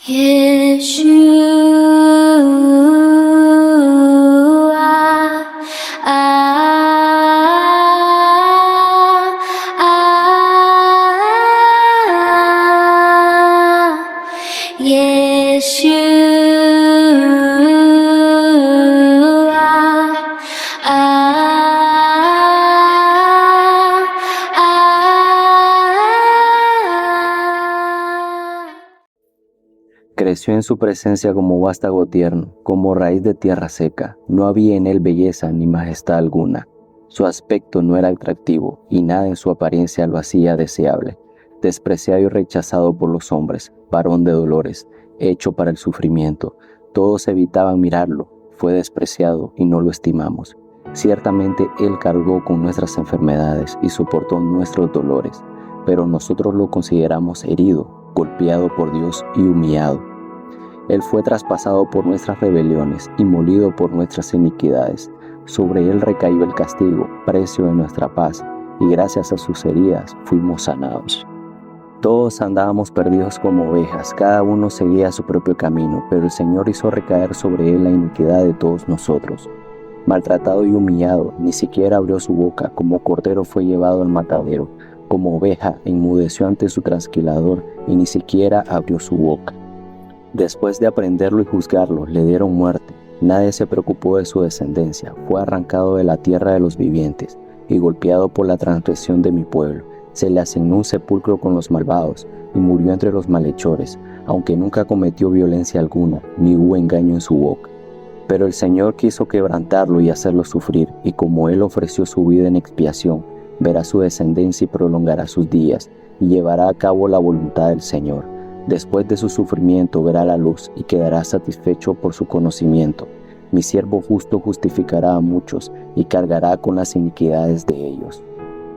Yeshua, Creció en su presencia como vástago tierno, como raíz de tierra seca. No había en él belleza ni majestad alguna. Su aspecto no era atractivo, y nada en su apariencia lo hacía deseable. Despreciado y rechazado por los hombres, varón de dolores, hecho para el sufrimiento. Todos evitaban mirarlo. Fue despreciado y no lo estimamos. Ciertamente él cargó con nuestras enfermedades y soportó nuestros dolores, pero nosotros lo consideramos herido, golpeado por Dios y humillado. Él fue traspasado por nuestras rebeliones y molido por nuestras iniquidades. Sobre él recayó el castigo, precio de nuestra paz, y gracias a sus heridas fuimos sanados. Todos andábamos perdidos como ovejas, cada uno seguía su propio camino, pero el Señor hizo recaer sobre él la iniquidad de todos nosotros. Maltratado y humillado, ni siquiera abrió su boca, como cordero fue llevado al matadero, como oveja enmudeció ante su trasquilador, y ni siquiera abrió su boca. Después de aprenderlo y juzgarlo, le dieron muerte. Nadie se preocupó de su descendencia. Fue arrancado de la tierra de los vivientes y golpeado por la transgresión de mi pueblo. Se le asignó un sepulcro con los malvados y murió entre los malhechores, aunque nunca cometió violencia alguna, ni hubo engaño en su boca. Pero el Señor quiso quebrantarlo y hacerlo sufrir, y como él ofreció su vida en expiación, verá su descendencia y prolongará sus días, y llevará a cabo la voluntad del Señor. Después de su sufrimiento verá la luz y quedará satisfecho por su conocimiento. Mi siervo justo justificará a muchos y cargará con las iniquidades de ellos.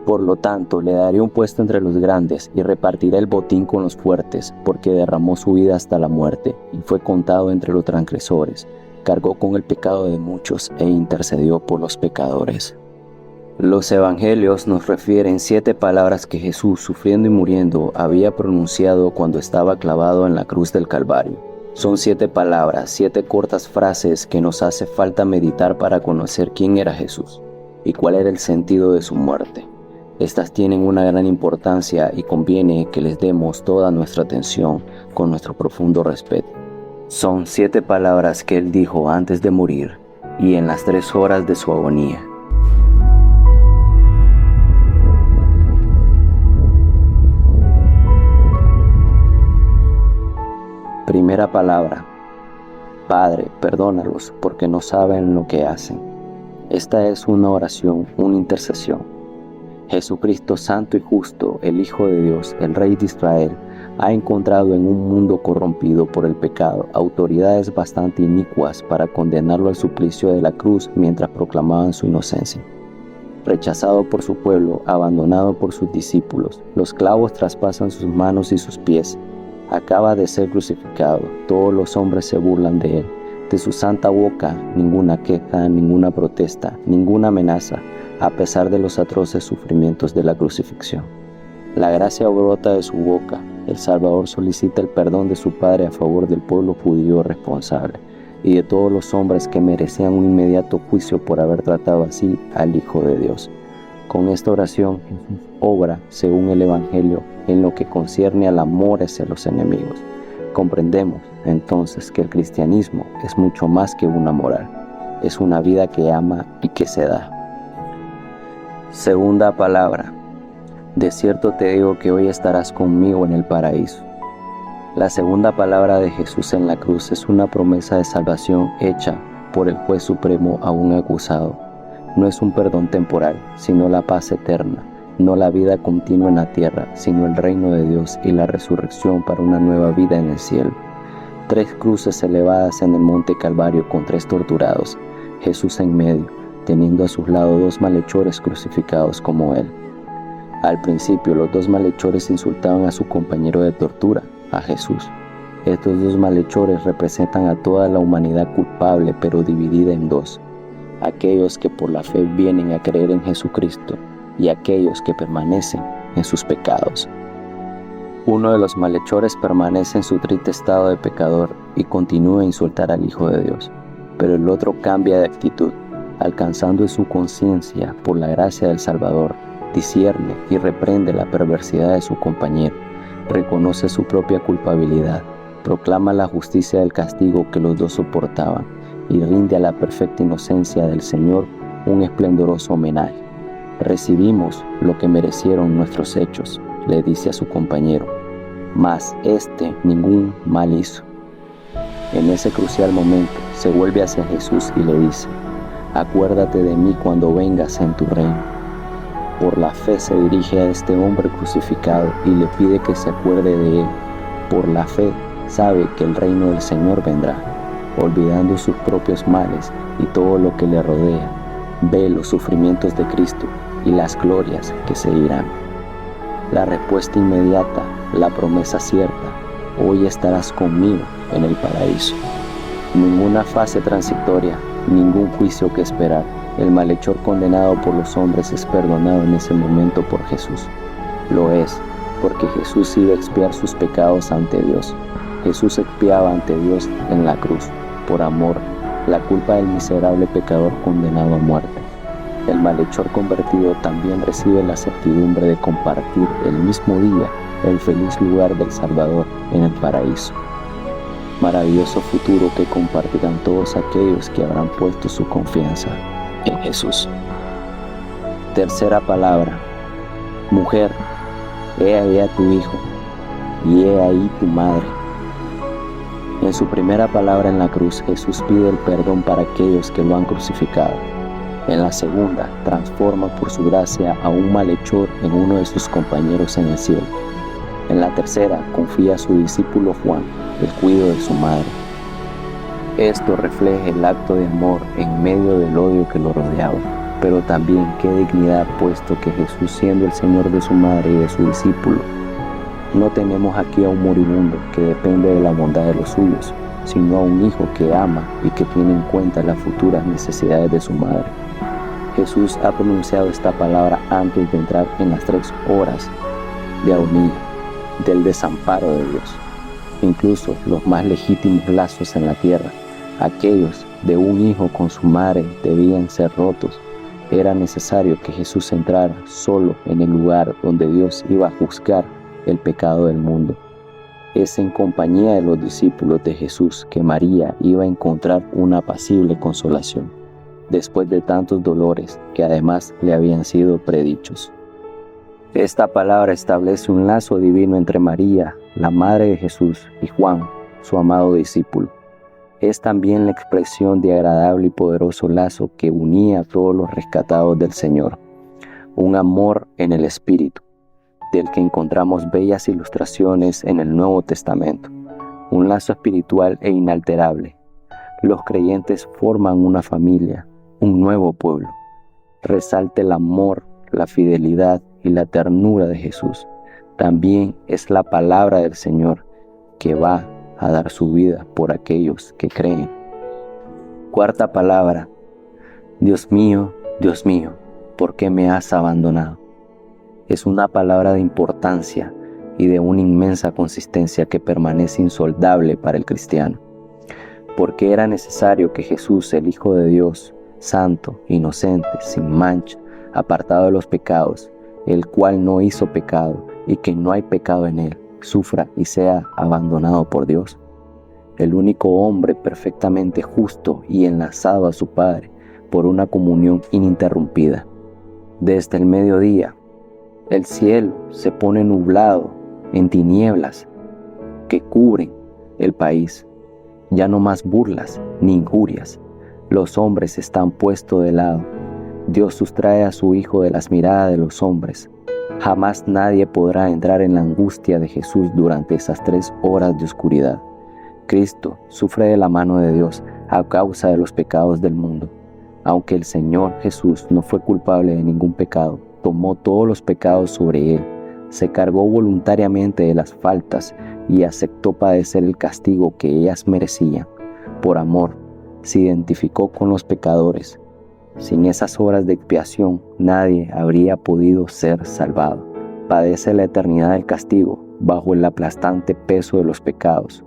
Por lo tanto, le daré un puesto entre los grandes y repartirá el botín con los fuertes, porque derramó su vida hasta la muerte y fue contado entre los transgresores. Cargó con el pecado de muchos e intercedió por los pecadores. Los evangelios nos refieren 7 palabras que Jesús, sufriendo y muriendo, había pronunciado cuando estaba clavado en la cruz del Calvario. Son 7 palabras, 7 cortas frases que nos hace falta meditar para conocer quién era Jesús y cuál era el sentido de su muerte. Estas tienen una gran importancia y conviene que les demos toda nuestra atención con nuestro profundo respeto. Son 7 palabras que él dijo antes de morir y en las 3 horas de su agonía. Primera palabra: Padre, perdónalos porque no saben lo que hacen. Esta es una oración, una intercesión. Jesucristo santo y justo, el Hijo de Dios, el Rey de Israel, ha encontrado en un mundo corrompido por el pecado autoridades bastante inicuas para condenarlo al suplicio de la cruz mientras proclamaban su inocencia. Rechazado por su pueblo, abandonado por sus discípulos, los clavos traspasan sus manos y sus pies. Acaba de ser crucificado, todos los hombres se burlan de él. De su santa boca, ninguna queja, ninguna protesta, ninguna amenaza, a pesar de los atroces sufrimientos de la crucifixión. La gracia brota de su boca, el Salvador solicita el perdón de su Padre a favor del pueblo judío responsable y de todos los hombres que merecían un inmediato juicio por haber tratado así al Hijo de Dios. Con esta oración, Jesús obra, según el Evangelio, en lo que concierne al amor hacia los enemigos. Comprendemos, entonces, que el cristianismo es mucho más que una moral. Es una vida que ama y que se da. Segunda palabra: de cierto te digo que hoy estarás conmigo en el paraíso. La segunda palabra de Jesús en la cruz es una promesa de salvación hecha por el juez supremo a un acusado. No es un perdón temporal, sino la paz eterna. No la vida continua en la tierra, sino el reino de Dios y la resurrección para una nueva vida en el cielo. 3 cruces elevadas en el monte Calvario con 3 torturados, Jesús en medio, teniendo a sus lados 2 malhechores crucificados como él. Al principio los 2 malhechores insultaban a su compañero de tortura, a Jesús. Estos 2 malhechores representan a toda la humanidad culpable pero dividida en 2. Aquellos que por la fe vienen a creer en Jesucristo y aquellos que permanecen en sus pecados. Uno de los malhechores permanece en su triste estado de pecador y continúa a insultar al Hijo de Dios, pero el otro cambia de actitud, alcanzando en su conciencia por la gracia del Salvador, discierne y reprende la perversidad de su compañero, reconoce su propia culpabilidad, proclama la justicia del castigo que los dos soportaban y rinde a la perfecta inocencia del Señor un esplendoroso homenaje. Recibimos lo que merecieron nuestros hechos, le dice a su compañero, mas este ningún mal hizo. En ese crucial momento se vuelve hacia Jesús y le dice, acuérdate de mí cuando vengas en tu reino. Por la fe se dirige a este hombre crucificado y le pide que se acuerde de él. Por la fe sabe que el reino del Señor vendrá. Olvidando sus propios males y todo lo que le rodea, ve los sufrimientos de Cristo y las glorias que seguirán. La respuesta inmediata, la promesa cierta, hoy estarás conmigo en el paraíso. Ninguna fase transitoria, ningún juicio que esperar. El malhechor condenado por los hombres es perdonado en ese momento por Jesús. Lo es, porque Jesús iba a expiar sus pecados ante Dios. Jesús expiaba ante Dios en la cruz, por amor, la culpa del miserable pecador condenado a muerte. El malhechor convertido también recibe la certidumbre de compartir el mismo día el feliz lugar del Salvador en el paraíso. Maravilloso futuro que compartirán todos aquellos que habrán puesto su confianza en Jesús. Tercera palabra. Mujer, he ahí a tu hijo, y he ahí tu madre. En su primera palabra en la cruz, Jesús pide el perdón para aquellos que lo han crucificado. En la segunda, transforma por su gracia a un malhechor en uno de sus compañeros en el cielo. En la tercera, confía a su discípulo Juan el cuidado de su madre. Esto refleja el acto de amor en medio del odio que lo rodeaba, pero también qué dignidad, puesto que Jesús, siendo el Señor de su madre y de su discípulo, no tenemos aquí a un moribundo que depende de la bondad de los suyos, sino a un hijo que ama y que tiene en cuenta las futuras necesidades de su madre. Jesús ha pronunciado esta palabra antes de entrar en las 3 horas de agonía, del desamparo de Dios. Incluso los más legítimos lazos en la tierra, aquellos de un hijo con su madre, debían ser rotos. Era necesario que Jesús entrara solo en el lugar donde Dios iba a juzgar el pecado del mundo. Es en compañía de los discípulos de Jesús que María iba a encontrar una apacible consolación, después de tantos dolores que además le habían sido predichos. Esta palabra establece un lazo divino entre María, la madre de Jesús, y Juan, su amado discípulo. Es también la expresión de agradable y poderoso lazo que unía a todos los rescatados del Señor. Un amor en el Espíritu, del que encontramos bellas ilustraciones en el Nuevo Testamento. Un lazo espiritual e inalterable. Los creyentes forman una familia, un nuevo pueblo. Resalta el amor, la fidelidad y la ternura de Jesús. También es la palabra del Señor que va a dar su vida por aquellos que creen. Cuarta palabra. Dios mío, ¿por qué me has abandonado? Es una palabra de importancia y de una inmensa consistencia que permanece insoldable para el cristiano. Porque era necesario que Jesús, el Hijo de Dios, santo, inocente, sin mancha, apartado de los pecados, el cual no hizo pecado y que no hay pecado en él, sufra y sea abandonado por Dios. El único hombre perfectamente justo y enlazado a su Padre por una comunión ininterrumpida. Desde el mediodía, el cielo se pone nublado en tinieblas que cubren el país. Ya no más burlas ni injurias. Los hombres están puestos de lado. Dios sustrae a su Hijo de las miradas de los hombres. Jamás nadie podrá entrar en la angustia de Jesús durante esas 3 horas de oscuridad. Cristo sufre de la mano de Dios a causa de los pecados del mundo. Aunque el Señor Jesús no fue culpable de ningún pecado, tomó todos los pecados sobre él, se cargó voluntariamente de las faltas y aceptó padecer el castigo que ellas merecían. Por amor, se identificó con los pecadores. Sin esas horas de expiación, nadie habría podido ser salvado. padece la eternidad del castigo bajo el aplastante peso de los pecados,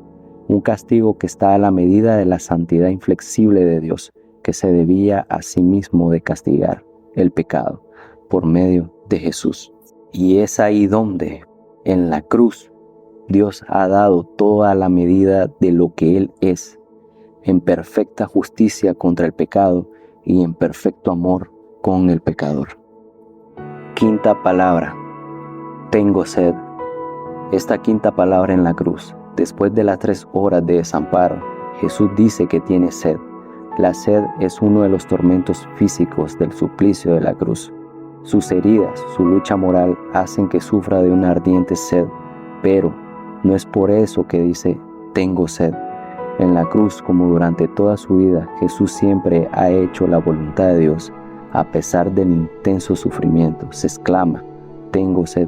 un castigo que está a la medida de la santidad inflexible de Dios, que se debía a sí mismo de castigar el pecado por medio de Jesús. Y es ahí donde, en la cruz, Dios ha dado toda la medida de lo que Él es, en perfecta justicia contra el pecado y en perfecto amor con el pecador. Quinta palabra, tengo sed. Esta quinta palabra en la cruz, después de las 3 horas de desamparo, Jesús dice que tiene sed. La sed es uno de los tormentos físicos del suplicio de la cruz. Sus heridas, su lucha moral hacen que sufra de una ardiente sed, pero no es por eso que dice, tengo sed. En la cruz, como durante toda su vida, Jesús siempre ha hecho la voluntad de Dios. A pesar del intenso sufrimiento, se exclama, tengo sed,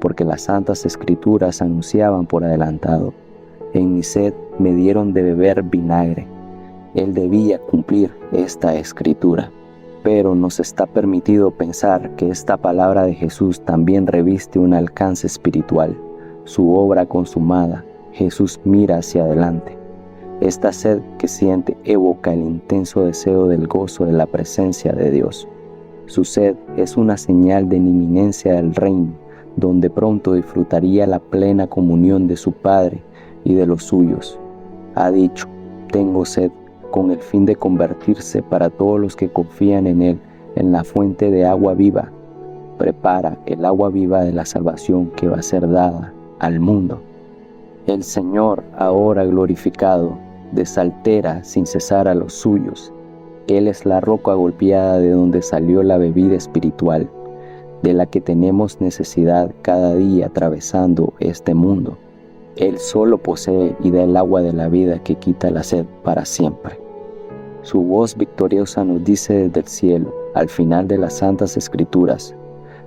porque las Santas Escrituras anunciaban por adelantado, en mi sed me dieron de beber vinagre. Él debía cumplir esta escritura. Pero nos está permitido pensar que esta palabra de Jesús también reviste un alcance espiritual. Su obra consumada, Jesús mira hacia adelante. Esta sed que siente evoca el intenso deseo del gozo de la presencia de Dios. Su sed es una señal de inminencia del reino, donde pronto disfrutaría la plena comunión de su Padre y de los suyos. Ha dicho, tengo sed, con el fin de convertirse para todos los que confían en Él en la fuente de agua viva. Prepara el agua viva de la salvación que va a ser dada al mundo. El Señor, ahora glorificado, desaltera sin cesar a los suyos. Él es la roca golpeada de donde salió la bebida espiritual, de la que tenemos necesidad cada día atravesando este mundo. Él solo posee y da el agua de la vida que quita la sed para siempre. Su voz victoriosa nos dice desde el cielo, al final de las Santas Escrituras,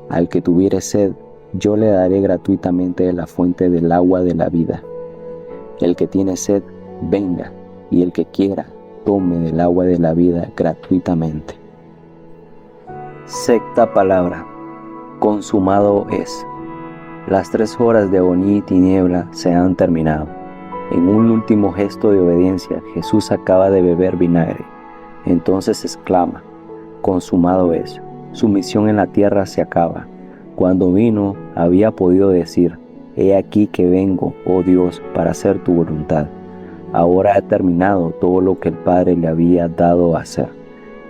al que tuviere sed, yo le daré gratuitamente de la fuente del agua de la vida. El que tiene sed, venga, y el que quiera, tome del agua de la vida gratuitamente. Sexta palabra, consumado es. Las 3 horas de agonía y tiniebla se han terminado. En un último gesto de obediencia, Jesús acaba de beber vinagre. Entonces exclama, consumado es. Su misión en la tierra se acaba. Cuando vino, había podido decir, he aquí que vengo, oh Dios, para hacer tu voluntad. Ahora ha terminado todo lo que el Padre le había dado a hacer.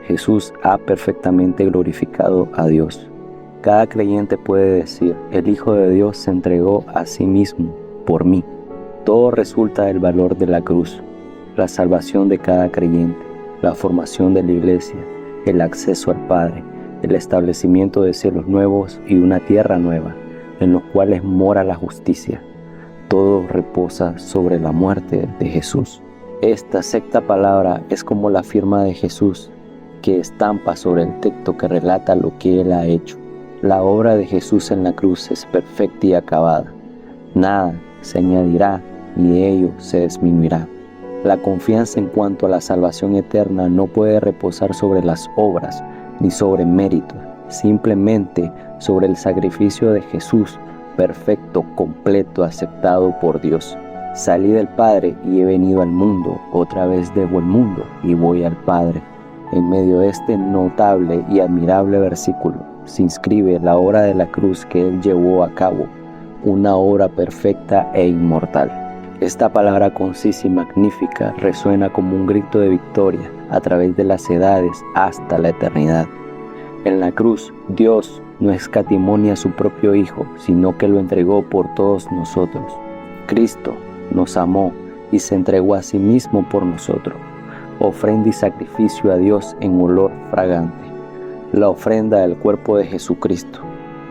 Jesús ha perfectamente glorificado a Dios. Cada creyente puede decir, el Hijo de Dios se entregó a sí mismo por mí. Todo resulta del valor de la cruz, la salvación de cada creyente, la formación de la iglesia, el acceso al Padre, el establecimiento de cielos nuevos y una tierra nueva, en los cuales mora la justicia. Todo reposa sobre la muerte de Jesús. Esta sexta palabra es como la firma de Jesús, que estampa sobre el texto que relata lo que Él ha hecho. La obra de Jesús en la cruz es perfecta y acabada. Nada se añadirá ni ello se disminuirá. La confianza en cuanto a la salvación eterna no puede reposar sobre las obras ni sobre méritos, simplemente sobre el sacrificio de Jesús, perfecto, completo, aceptado por Dios. Salí del Padre y he venido al mundo, otra vez debo el mundo y voy al Padre. En medio de este notable y admirable versículo se inscribe la obra de la cruz que Él llevó a cabo, una obra perfecta e inmortal. Esta palabra concisa y magnífica resuena como un grito de victoria a través de las edades hasta la eternidad. En la cruz, Dios no escatimó a su propio Hijo, sino que lo entregó por todos nosotros. Cristo nos amó y se entregó a sí mismo por nosotros, ofrenda y sacrificio a Dios en olor fragante. La ofrenda del cuerpo de Jesucristo,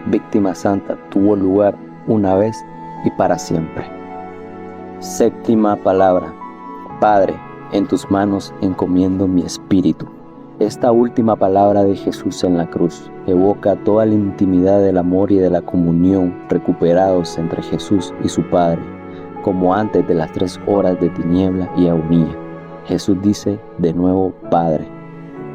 víctima santa, tuvo lugar una vez y para siempre. Séptima palabra, Padre, en tus manos encomiendo mi espíritu. Esta última palabra de Jesús en la cruz evoca toda la intimidad del amor y de la comunión recuperados entre Jesús y su Padre, como antes de las 3 horas de tiniebla y agonía. Jesús dice de nuevo, Padre.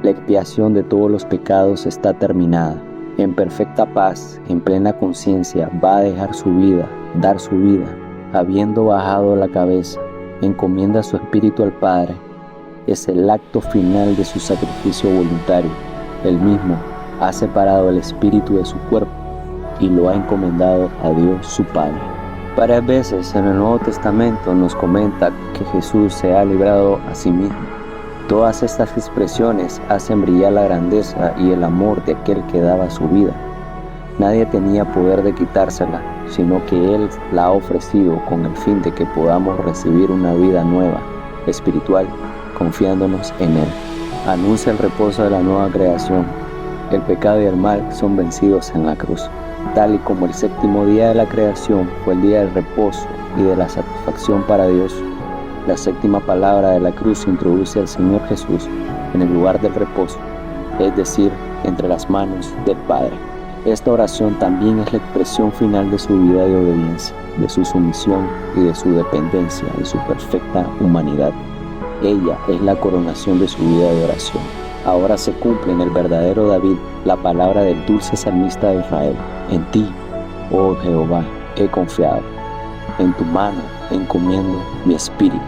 La expiación de todos los pecados está terminada. En perfecta paz, en plena conciencia, va a dejar dar su vida, habiendo bajado la cabeza, encomienda su espíritu al Padre. Es el acto final de su sacrificio voluntario. Él mismo ha separado el espíritu de su cuerpo y lo ha encomendado a Dios su Padre. Varias veces en el Nuevo Testamento nos comenta que Jesús se ha librado a sí mismo. Todas estas expresiones hacen brillar la grandeza y el amor de aquel que daba su vida. Nadie tenía poder de quitársela, sino que Él la ha ofrecido con el fin de que podamos recibir una vida nueva, espiritual, confiándonos en Él. Anuncia el reposo de la nueva creación. El pecado y el mal son vencidos en la cruz. Tal y como el séptimo día de la creación fue el día del reposo y de la satisfacción para Dios, la séptima palabra de la cruz introduce al Señor Jesús en el lugar del reposo, es decir, entre las manos del Padre. Esta oración también es la expresión final de su vida de obediencia, de su sumisión y de su dependencia y su perfecta humanidad. Ella es la coronación de su vida de oración. Ahora se cumple en el verdadero David la palabra del dulce salmista de Israel: en ti, oh Jehová, he confiado. En tu mano encomiendo mi espíritu.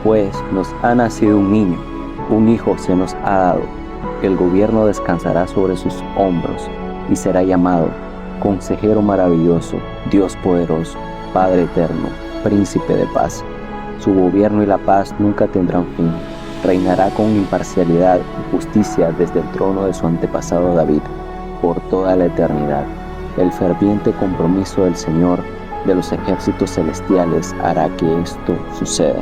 Pues nos ha nacido un niño, un hijo se nos ha dado. El gobierno descansará sobre sus hombros y será llamado Consejero maravilloso, Dios poderoso, Padre eterno, Príncipe de paz. Su gobierno y la paz nunca tendrán fin. Reinará con imparcialidad y justicia desde el trono de su antepasado David, por toda la eternidad. El ferviente compromiso del Señor de los ejércitos celestiales hará que esto suceda.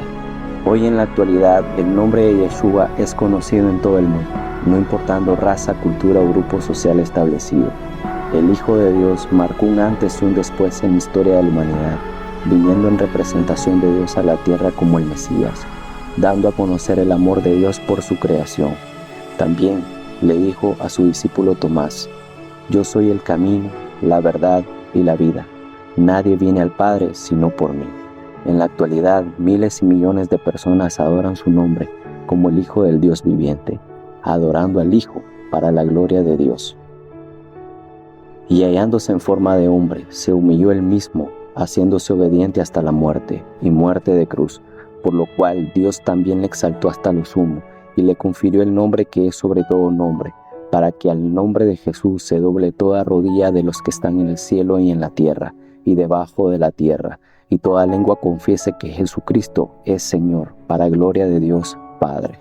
Hoy en la actualidad, el nombre de Yeshua es conocido en todo el mundo, no importando raza, cultura o grupo social establecido. El Hijo de Dios marcó un antes y un después en la historia de la humanidad, viniendo en representación de Dios a la tierra como el Mesías, dando a conocer el amor de Dios por su creación. También le dijo a su discípulo Tomás: yo soy el camino, la verdad y la vida. Nadie viene al Padre sino por mí. En la actualidad, miles y millones de personas adoran su nombre como el Hijo del Dios viviente, adorando al Hijo para la gloria de Dios. Y hallándose en forma de hombre, se humilló él mismo, haciéndose obediente hasta la muerte, y muerte de cruz, por lo cual Dios también le exaltó hasta lo sumo, y le confirió el nombre que es sobre todo nombre, para que al nombre de Jesús se doble toda rodilla de los que están en el cielo y en la tierra, y debajo de la tierra, y toda lengua confiese que Jesucristo es Señor, para gloria de Dios Padre.